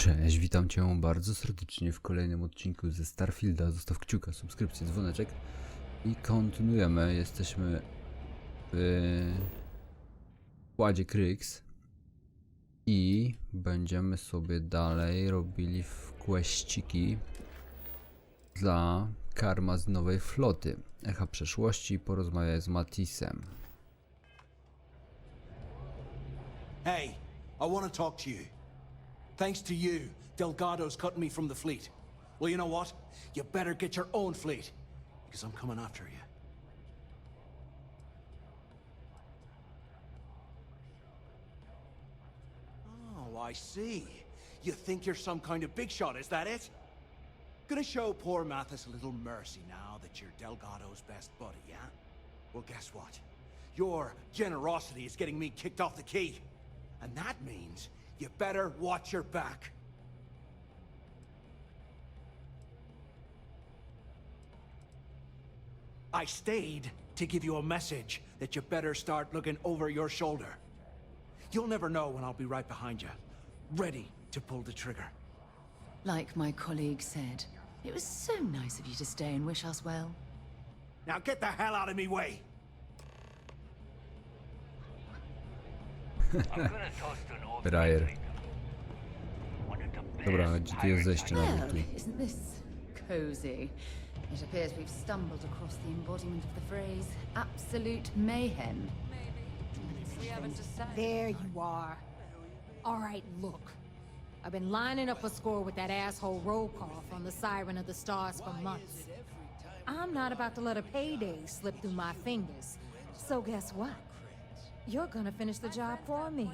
Cześć, witam Cię bardzo serdecznie w kolejnym odcinku ze Starfielda. Zostaw kciuka, subskrypcję, dzwoneczek i kontynuujemy. Jesteśmy w kładzie Kryx i będziemy sobie dalej robili questsiki dla karma z nowej floty. Echa przeszłości, porozmawiaj z Matisem. Hey, I want to talk to you. Thanks to you, Delgado's cutting me from the fleet. Well, you know what? You better get your own fleet, because I'm coming after you. Oh, I see. You think you're some kind of big shot, is that it? Gonna show poor Mathis a little mercy now that you're Delgado's best buddy, yeah? Well, guess what? Your generosity is getting me kicked off the key. And that means you better watch your back. I stayed to give you a message that you better start looking over your shoulder. You'll never know when I'll be right behind you, ready to pull the trigger. Like my colleague said, it was so nice of you to stay and wish us well. Now get the hell out of me way! Frajer. Dobra, gdzie tu jest zejście na dół? Well, isn't this cozy? It appears we've stumbled across the embodiment of the phrase absolute mayhem. There you are. All right, look. I've been lining up a score with that asshole Rokoff on the Siren of the Stars for months. I'm not about to let a payday slip through my fingers. So guess what? You're gonna finish the job for me.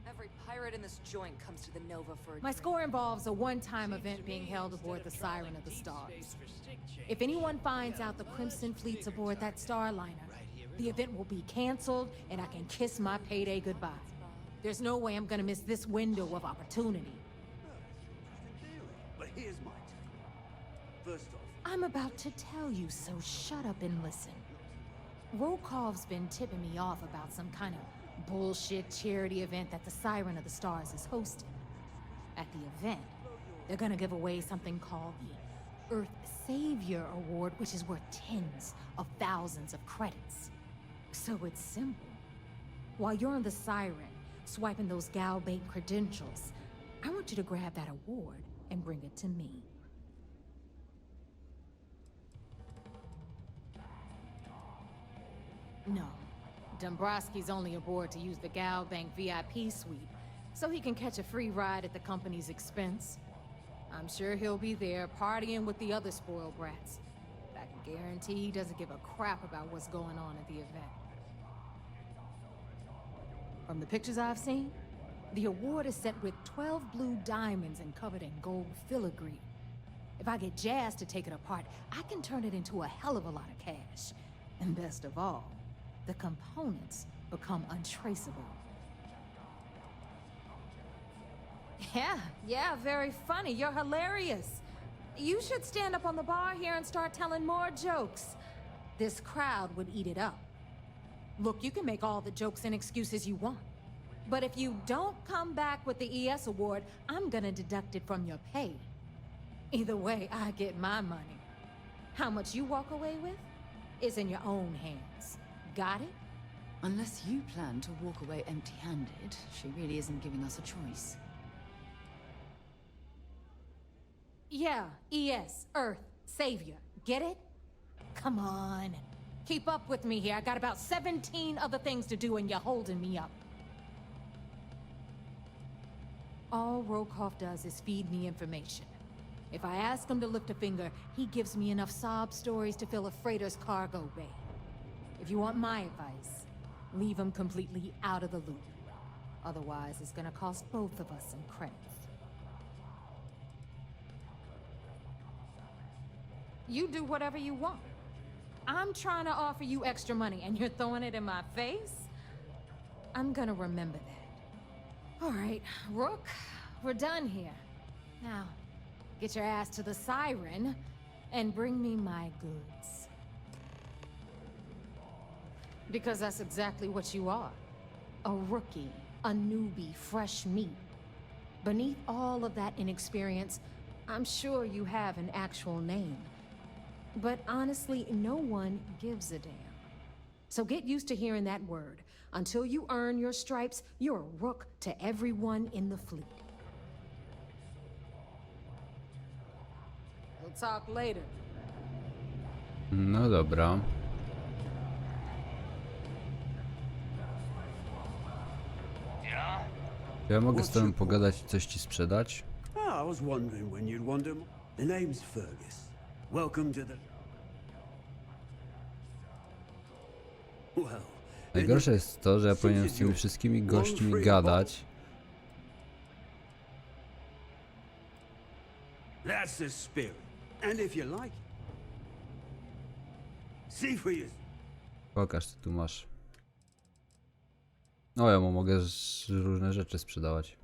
Every pirate in this joint comes to the Nova for a My score involves a one-time event being held aboard the Siren of the Stars. If anyone finds out the Crimson Fleet's aboard that Starliner, the event will be canceled and I can kiss my payday goodbye. There's no way I'm gonna miss this window of opportunity. But here's my take. First off, I'm about to tell you, so shut up and listen. Rokov's been tipping me off about some kind of bullshit charity event that the Siren of the Stars is hosting. At the event, they're gonna give away something called the Earth Savior Award, which is worth tens of thousands of credits. So it's simple. While you're on the Siren, swiping those gal-bait credentials, I want you to grab that award and bring it to me. No. Dombrowski's only aboard to use the Gal Bank VIP suite, so he can catch a free ride at the company's expense. I'm sure he'll be there partying with the other spoiled brats. But I can guarantee he doesn't give a crap about what's going on at the event. From the pictures I've seen, the award is set with 12 blue diamonds and covered in gold filigree. If I get Jazz to take it apart, I can turn it into a hell of a lot of cash. And best of all, the components become untraceable. Yeah, very funny. You're hilarious. You should stand up on the bar here and start telling more jokes. This crowd would eat it up. Look, you can make all the jokes and excuses you want. But if you don't come back with the ES award, I'm gonna deduct it from your pay. Either way, I get my money. How much you walk away with is in your own hands. Got it? Unless you plan to walk away empty-handed, she really isn't giving us a choice. Yeah, ES, Earth, Savior. Get it? Come on. Keep up with me here. I got about 17 other things to do and you're holding me up. All Rokoff does is feed me information. If I ask him to lift a finger, he gives me enough sob stories to fill a freighter's cargo bay. If you want my advice, leave him completely out of the loop. Otherwise, it's gonna cost both of us some credits. You do whatever you want. I'm trying to offer you extra money and you're throwing it in my face? I'm gonna remember that. All right, Rook, we're done here. Now, get your ass to the Siren and bring me my goods. Because that's exactly what you are. A rookie, a newbie, fresh meat. Beneath all of that inexperience, I'm sure you have an actual name. But honestly, no one gives a damn. So get used to hearing that word. Until you earn your stripes, you're a rook to everyone in the fleet. We'll talk later. No dobra. Ja mogę z tobą pogadać i coś ci sprzedać? Oh, I was wondering when you'd wander. The name's Fergus. Welcome to the... Well... Najgorsze jest to, że ja powinienem z tymi wszystkimi gośćmi gadać. That's the spirit. And if you like... See for you... Pokaż, co tu masz. No ja mu mogę różne rzeczy sprzedawać.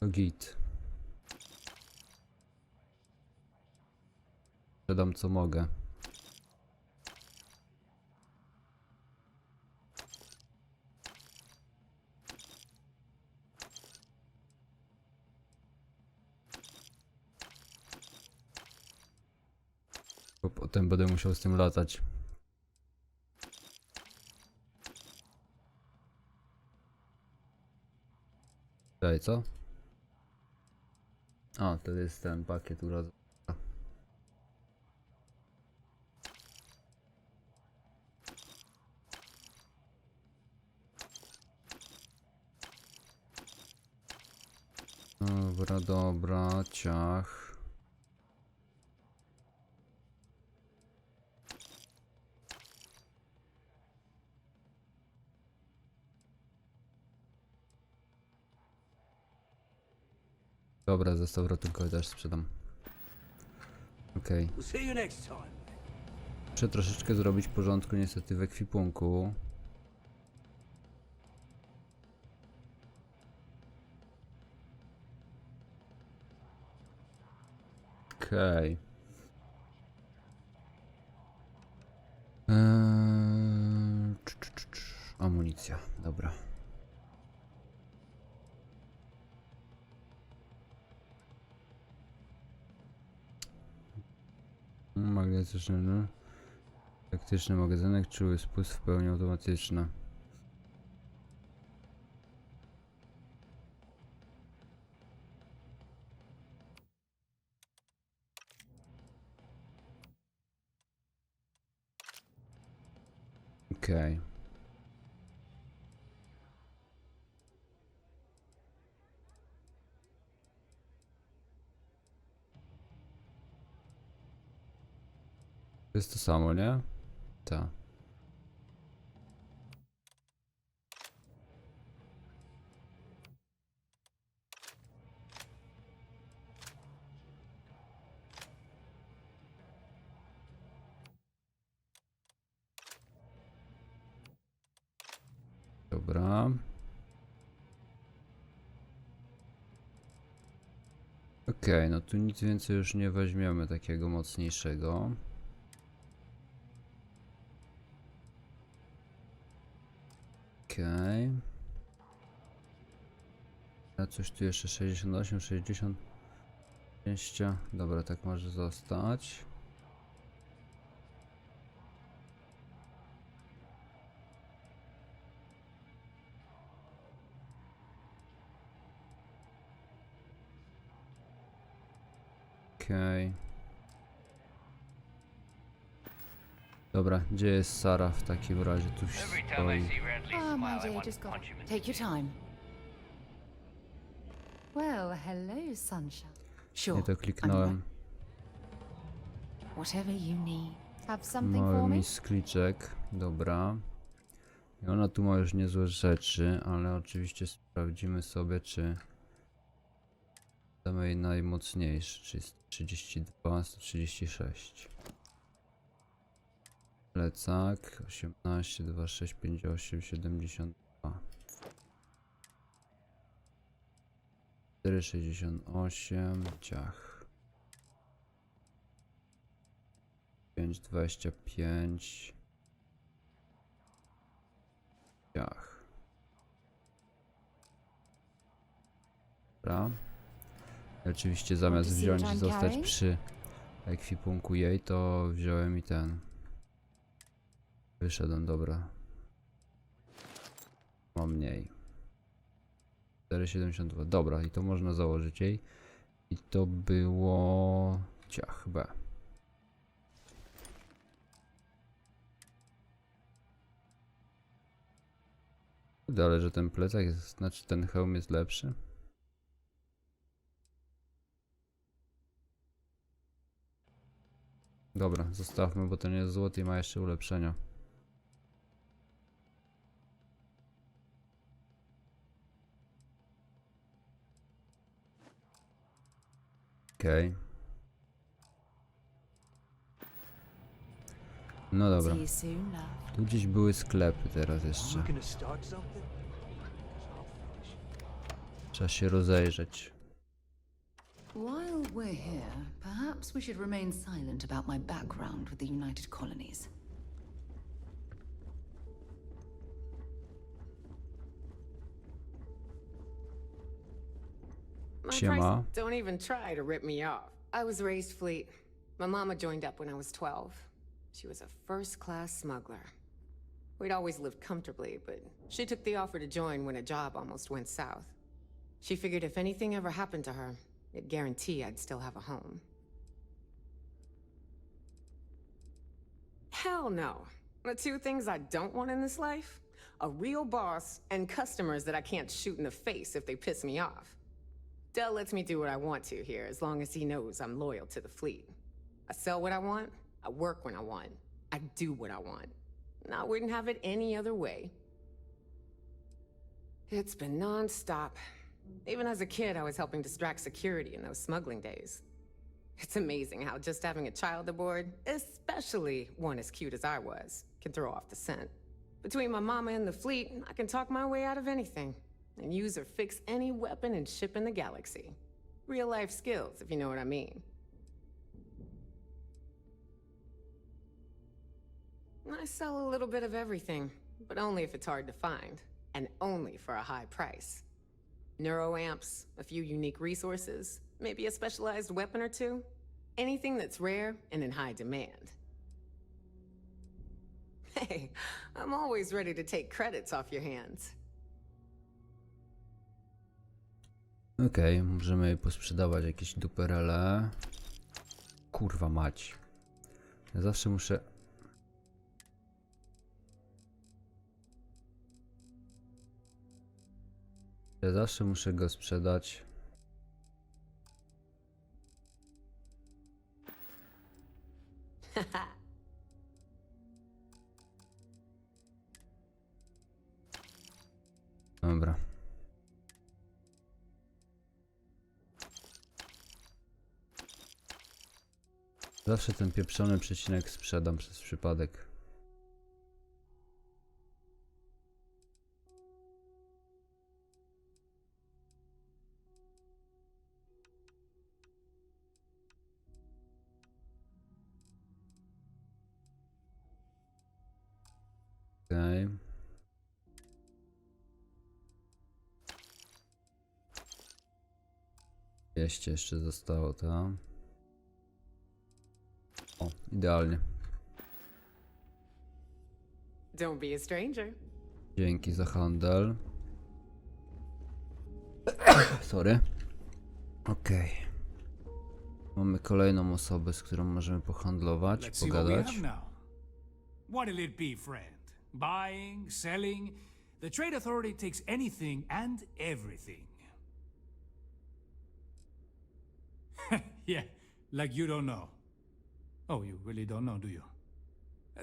To git. Sprzedam co mogę. Bo potem będę musiał z tym latać. Daj, co? A, to jest ten pakiet urodzenia. Dobra, dobra, ciach. Dobra, zestaw ratunkowy też sprzedam. Okej. See you next time. Muszę troszeczkę zrobić porządku niestety w ekwipunku. Okej. Amunicja, dobra. Magnetyczny, no. Taktyczny magazynek, czuły spust w pełni automatyczny. Okej. To jest to samo, nie? Tak. Dobra. Okej, no tu nic więcej już nie weźmiemy takiego mocniejszego. Okej. A coś tu jeszcze 68, 60. 20. Dobra, tak może zostać. Okej. Dobra, gdzie jest Sara w takim razie? Tu stoi. Oh, my dear, just got take your time. Well, hello, sunshine. Sure. Nie to kliknąłem. Whatever you need. Have something Mały for me? miskliczek. Dobra. I ona tu ma już niezłe rzeczy, ale oczywiście sprawdzimy sobie, czy damy jej najmocniejszy, czyli 32, 136. Plecak 18, 26, 58, 72. 4,68, ciach. 5,25. Dobra. I oczywiście zamiast wziąć i zostać przy ekwipunku jej, to wziąłem i ten. Wyszedłem, dobra. Mam mniej. 4,72. Dobra, i to można założyć jej. I to było... ciach, B. Ale że ten plecak jest, znaczy ten hełm jest lepszy. Dobra, zostawmy, bo to nie jest złoty i ma jeszcze ulepszenia. Okej. No dobra. Tu gdzieś były sklepy teraz jeszcze. Trzeba się rozejrzeć. While we're here, perhaps we should remain silent about my background with the United Colonies. My Siema. price don't even try to rip me off. I was raised fleet. My mama joined up when I was 12. She was a first-class smuggler. We'd always lived comfortably, but she took the offer to join when a job almost went south. She figured if anything ever happened to her, it'd guarantee I'd still have a home. Hell no. The two things I don't want in this life? A real boss and customers that I can't shoot in the face if they piss me off. Del lets me do what I want to here, as long as he knows I'm loyal to the fleet. I sell what I want, I work when I want, I do what I want. And I wouldn't have it any other way. It's been non-stop. Even as a kid, I was helping distract security in those smuggling days. It's amazing how just having a child aboard, especially one as cute as I was, can throw off the scent. Between my mama and the fleet, I can talk my way out of anything. And use or fix any weapon and ship in the galaxy. Real life skills, if you know what I mean. I sell a little bit of everything, but only if it's hard to find, and only for a high price. Neuroamps, a few unique resources, maybe a specialized weapon or two. Anything that's rare and in high demand. Hey, I'm always ready to take credits off your hands. Okej, możemy jej posprzedawać jakieś duperele. Kurwa mać. Ja zawsze muszę... Ja zawsze muszę go sprzedać. Dobra. Zawsze ten pieprzony przecinek sprzedam przez przypadek. Okej. Jeszcze zostało tam. O, idealnie. Don't be a stranger. Dzięki za handel. Sorry. Okej. Mamy kolejną osobę, z którą możemy pohandlować, Let's see what we pogadać. have now. What'll it be, friend? Buying, selling? The Trade Authority takes anything and everything. Yeah, like you don't know. Oh, you really don't know, do you?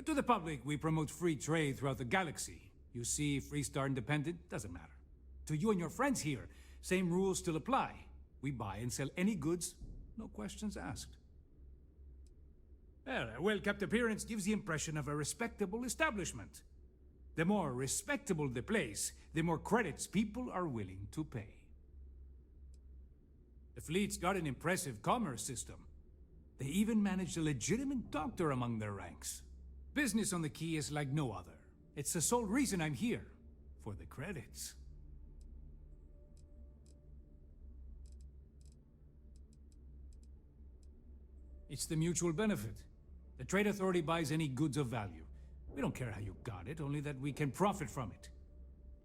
To the public, we promote free trade throughout the galaxy. You see, Freestar Independent doesn't matter. To you and your friends here, same rules still apply. We buy and sell any goods, no questions asked. Well, a well-kept appearance gives the impression of a respectable establishment. The more respectable the place, the more credits people are willing to pay. The fleet's got an impressive commerce system. They even managed a legitimate doctor among their ranks. Business on the Key is like no other. It's the sole reason I'm here, for the credits. It's the mutual benefit. The trade authority buys any goods of value. We don't care how you got it, only that we can profit from it.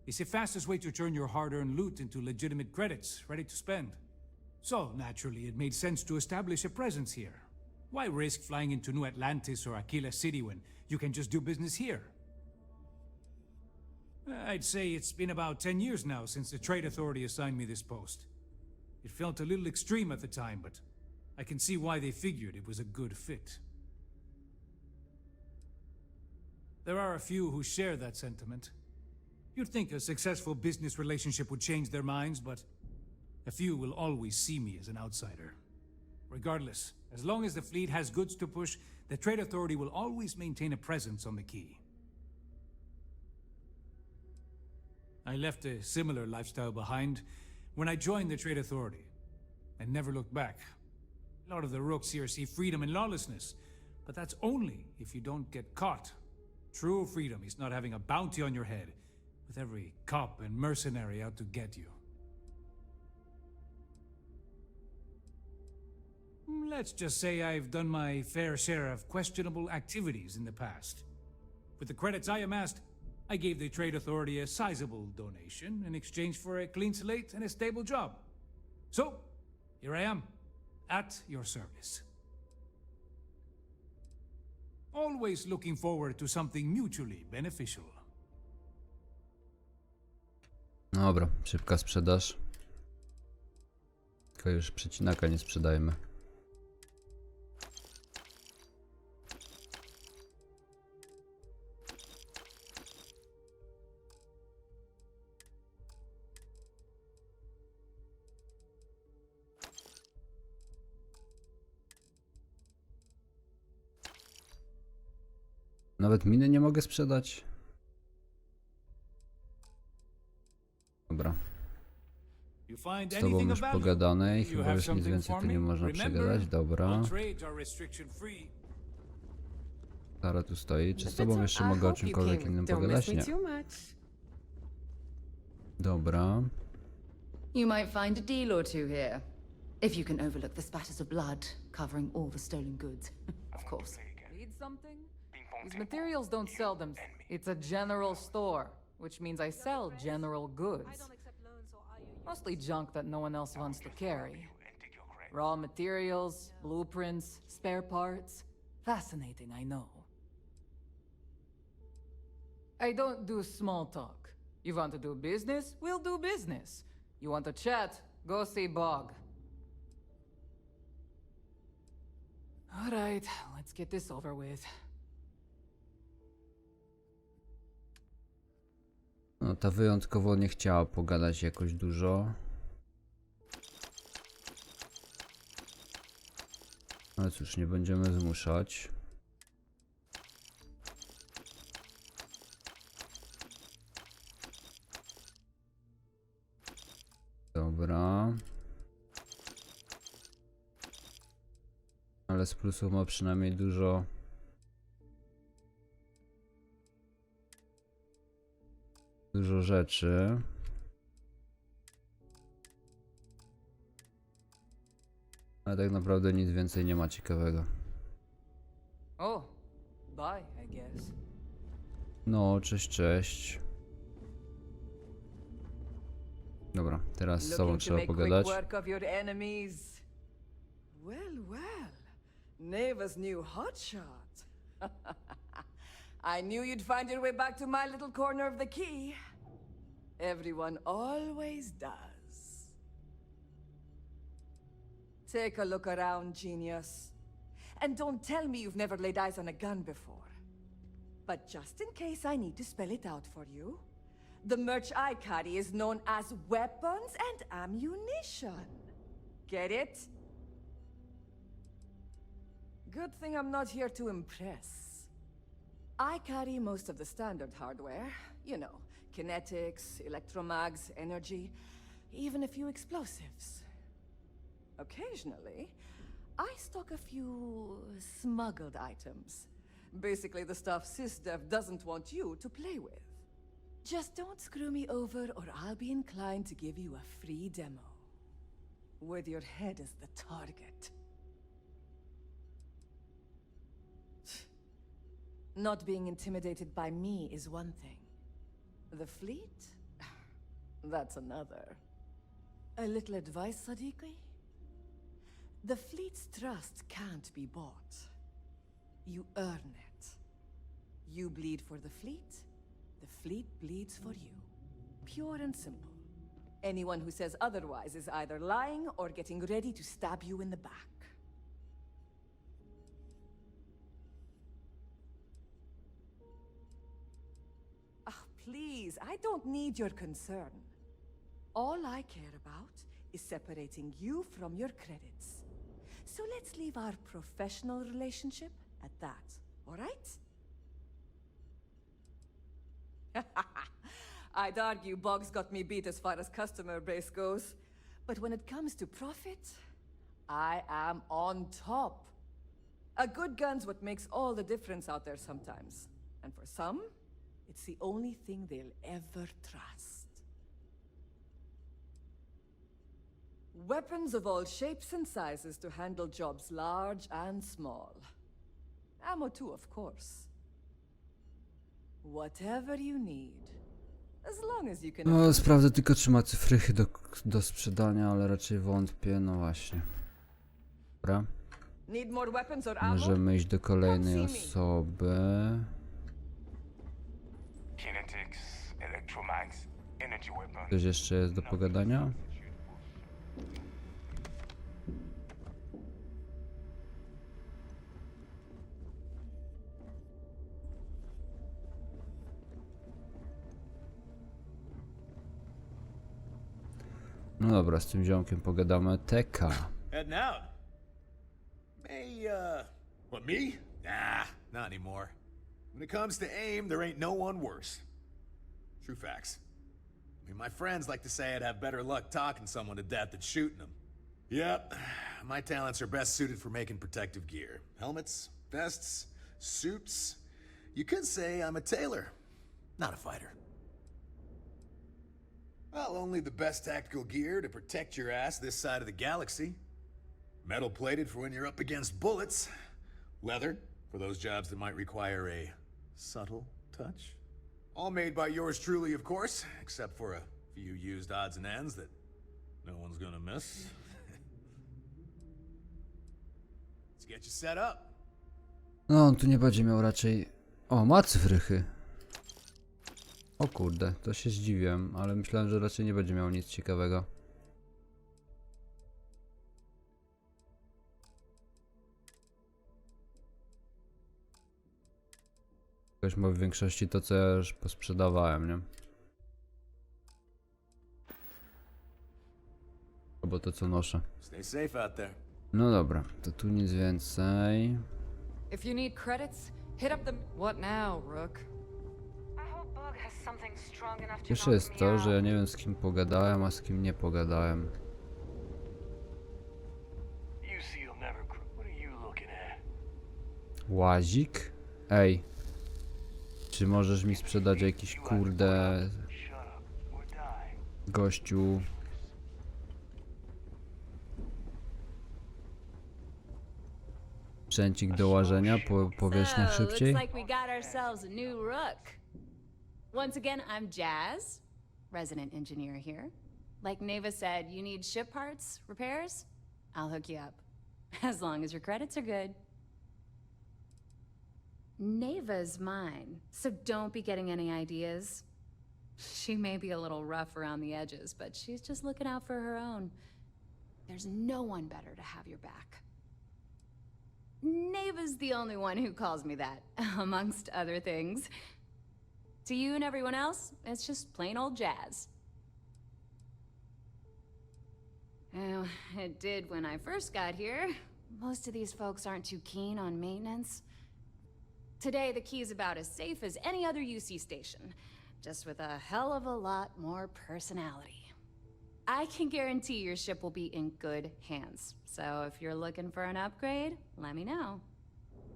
It's the fastest way to turn your hard-earned loot into legitimate credits, ready to spend. So, naturally, it made sense to establish a presence here. Why risk flying into New Atlantis or Aquila City when you can just do business here? I'd say it's been about 10 years now since the Trade Authority assigned me this post. It felt a little extreme at the time, but I can see why they figured it was a good fit. There are a few who share that sentiment. You'd think a successful business relationship would change their minds, but a few will always see me as an outsider. Regardless, as long as the fleet has goods to push, the Trade Authority will always maintain a presence on the quay. I left a similar lifestyle behind when I joined the Trade Authority, and never looked back. A lot of the rooks here see freedom in lawlessness, but that's only if you don't get caught. True freedom is not having a bounty on your head, with every cop and mercenary out to get you. Let's just say I've done my fair share of questionable activities in the past. With the credits I amassed, I gave the Trade Authority a sizable donation in exchange for a clean slate and a stable job. So, here I am, at your service. Always looking forward to something mutually beneficial. Dobra, szybka sprzedaż. Tylko już przecinaka nie sprzedajmy. Nawet miny nie mogę sprzedać. Dobra. Z tobą już pogadane i chyba już nic więcej tu nie można przegadać. Dobra. Sara tu stoi. Czy z tobą jeszcze mogę o czymkolwiek innym pogadać? Nie. Dobra. You might find a deal or two here. If you can overlook the spatters of blood covering all the stolen goods, of course. Need something? These materials don't sell them. It's a general store, which means I sell general goods. Mostly junk that no one else wants to carry. Raw materials, blueprints, spare parts. Fascinating, I know. I don't do small talk. You want to do business? We'll do business. You want to chat? Go see Bog. All right, let's get this over with. No, ta wyjątkowo nie chciała pogadać jakoś dużo. Ale cóż, nie będziemy zmuszać. Dobra. Ale z plusów ma przynajmniej dużo. Dużo rzeczy. Ale tak naprawdę nic więcej nie ma ciekawego. Oh, bye, I guess. No, cześć, cześć. Dobra, teraz z sobą trzeba pogadać. Well, well. Neva's new hotshot. I knew you'd find your way back to my little corner of the quay. Everyone always does. Take a look around, genius. And don't tell me you've never laid eyes on a gun before. But just in case I need to spell it out for you, the merch I carry is known as weapons and ammunition. Get it? Good thing I'm not here to impress. I carry most of the standard hardware. You know, kinetics, electromags, energy, even a few explosives. Occasionally, I stock a few smuggled items. Basically the stuff SysDev doesn't want you to play with. Just don't screw me over or I'll be inclined to give you a free demo. With your head as the target. Not being intimidated by me is one thing. The fleet? That's another. A little advice, Sadiqi? The fleet's trust can't be bought. You earn it. You bleed for the fleet bleeds for you. Pure and simple. Anyone who says otherwise is either lying or getting ready to stab you in the back. Ah, please, I don't need your concern. All I care about is separating you from your credits. So let's leave our professional relationship at that, all right? I'd argue Boggs got me beat as far as customer base goes. But when it comes to profit, I am on top. A good gun's what makes all the difference out there sometimes. And for some, it's the only thing they'll ever trust. Weapons of all shapes and sizes to handle jobs large and small. Ammo too, of course. Whatever you need. As long as you can... No, sprawdzę tylko, czy ma cyfrychy do sprzedania, ale raczej wątpię, no właśnie. Dobra. Need more weapons or ammo? Możemy iść do kolejnej osoby. Coś jeszcze jest do pogadania? No dobra, z tym ziomkiem pogadamy. Teka. Heading out. What, me? Nah, not anymore. When it comes to aim, there ain't no one worse. True facts. I mean, my friends like to say I'd have better luck talking someone to death than shooting them. Yep, my talents are best suited for making protective gear. Helmets, vests, suits. You could say I'm a tailor, not a fighter. Well, only the best tactical gear to protect your ass this side of the galaxy. Metal plated for when you're up against bullets. Leather for those jobs that might require a subtle touch. All made by yours truly, of course, except for a few used odds and ends that no one's gonna miss. Let's get you set up. No, on tu nie będzie miał raczej... O, ma cyfrychy. O kurde, to się zdziwiłem, ale myślałem, że raczej nie będzie miał nic ciekawego. Jakoś ma w większości to, co ja już posprzedawałem, nie? Albo to, co noszę. No dobra, to tu nic więcej. If you need credits, hit up the... What now, Rook? Pierwsze jest to, że ja nie wiem, z kim pogadałem, a z kim nie pogadałem. Łazik? Ej. Czy możesz mi sprzedać jakiś kurde... gościu... sprzęcik do łażenia po powierzchniach szybciej? Once again, I'm Jazz, resident engineer here. Like Neva said, you need ship parts, repairs? I'll hook you up. As long as your credits are good. Neva's mine, so don't be getting any ideas. She may be a little rough around the edges, but she's just looking out for her own. There's no one better to have your back. Neva's the only one who calls me that, amongst other things. To you and everyone else, it's just plain old Jazz. Oh, it did when I first got here. Most of these folks aren't too keen on maintenance. Today, the key's about as safe as any other UC station, just with a hell of a lot more personality. I can guarantee your ship will be in good hands, so if you're looking for an upgrade, let me know.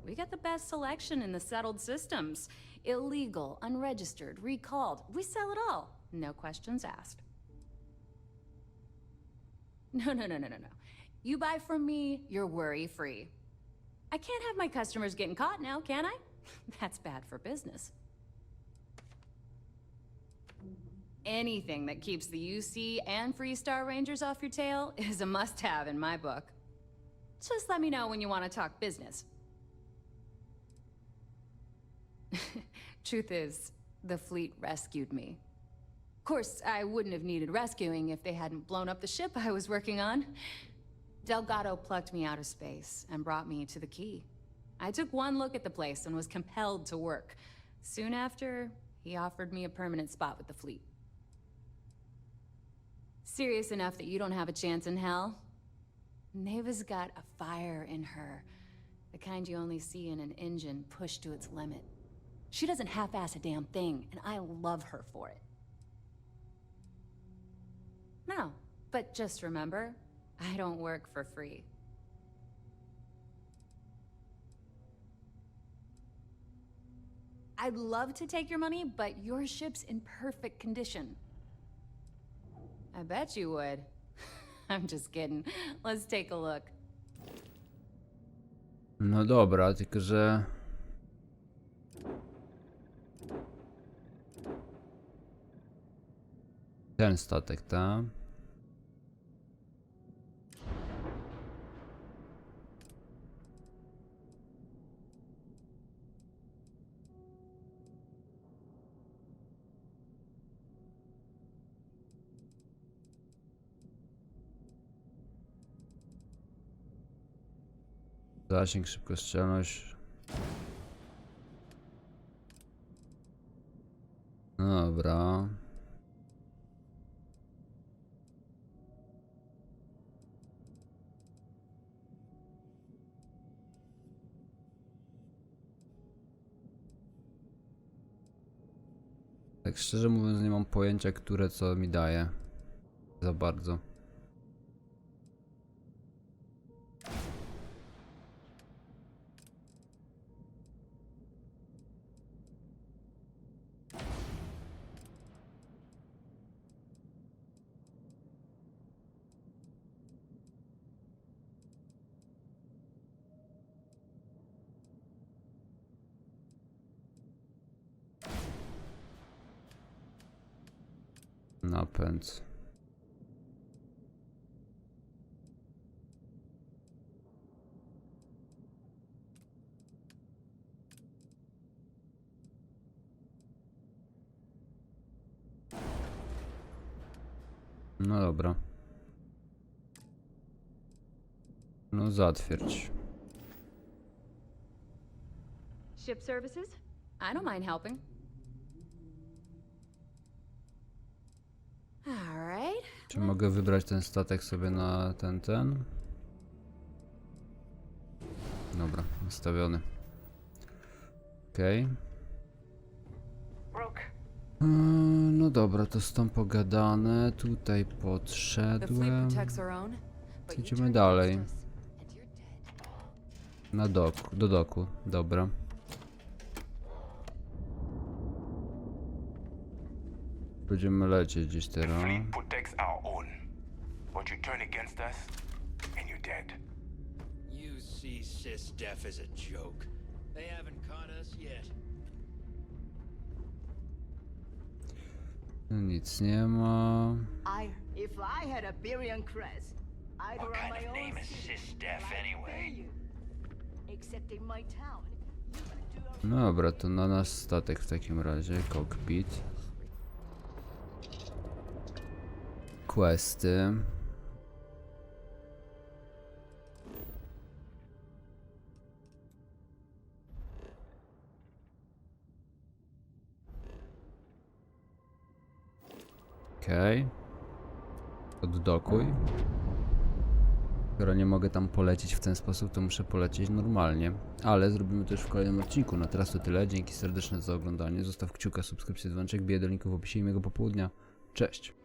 We got the best selection in the settled systems. Illegal, unregistered, recalled. We sell it all. No questions asked. No. You buy from me, you're worry-free. I can't have my customers getting caught now, can I? That's bad for business. Anything that keeps the UC and Freestar Rangers off your tail is a must-have in my book. Just let me know when you want to talk business. Truth is, the fleet rescued me. Of course, I wouldn't have needed rescuing if they hadn't blown up the ship I was working on. Delgado plucked me out of space and brought me to the Key. I took one look at the place and was compelled to work. Soon after, he offered me a permanent spot with the fleet. Serious enough that you don't have a chance in hell? Neva's got a fire in her. The kind you only see in an engine pushed to its limit. She doesn't half-ass a damn thing, and I love her for it. No, but just remember, I don't work for free. I'd love to take your money, but your ship's in perfect condition. I bet you would. I'm just kidding. Let's take a look. No dobra, tylko że... Ten statek, tak? Zasięg, szybkostrzelność. Dobra. Tak szczerze mówiąc, nie mam pojęcia, które co mi daje. Za bardzo. Napęd. No dobra. No zatwierdź. Ship services? I don't mind helping. Czy mogę wybrać ten statek sobie na ten? Dobra, ustawiony. Okej. No dobra, to stąd pogadane. Tutaj podszedłem. Idziemy dalej. Na doku, do doku, dobra. Będziemy lecieć gdzieś teraz. You see cz.4 as a joke. They haven't caught us yet. Nic nie ma. If I had a Birion crest, I'd What run kind my of own name is city. cz.4 anyway? Except in my town. No dobra, to na nasz statek w takim razie. Cockpit. Questy. Okej. Oddokuj. Skoro nie mogę tam polecieć w ten sposób, to muszę polecieć normalnie. Ale zrobimy to już w kolejnym odcinku. Na teraz to tyle. Dzięki serdeczne za oglądanie. Zostaw kciuka, subskrypcję, dzwoneczek, wbijaj do linku w opisie i miłego popołudnia. Cześć!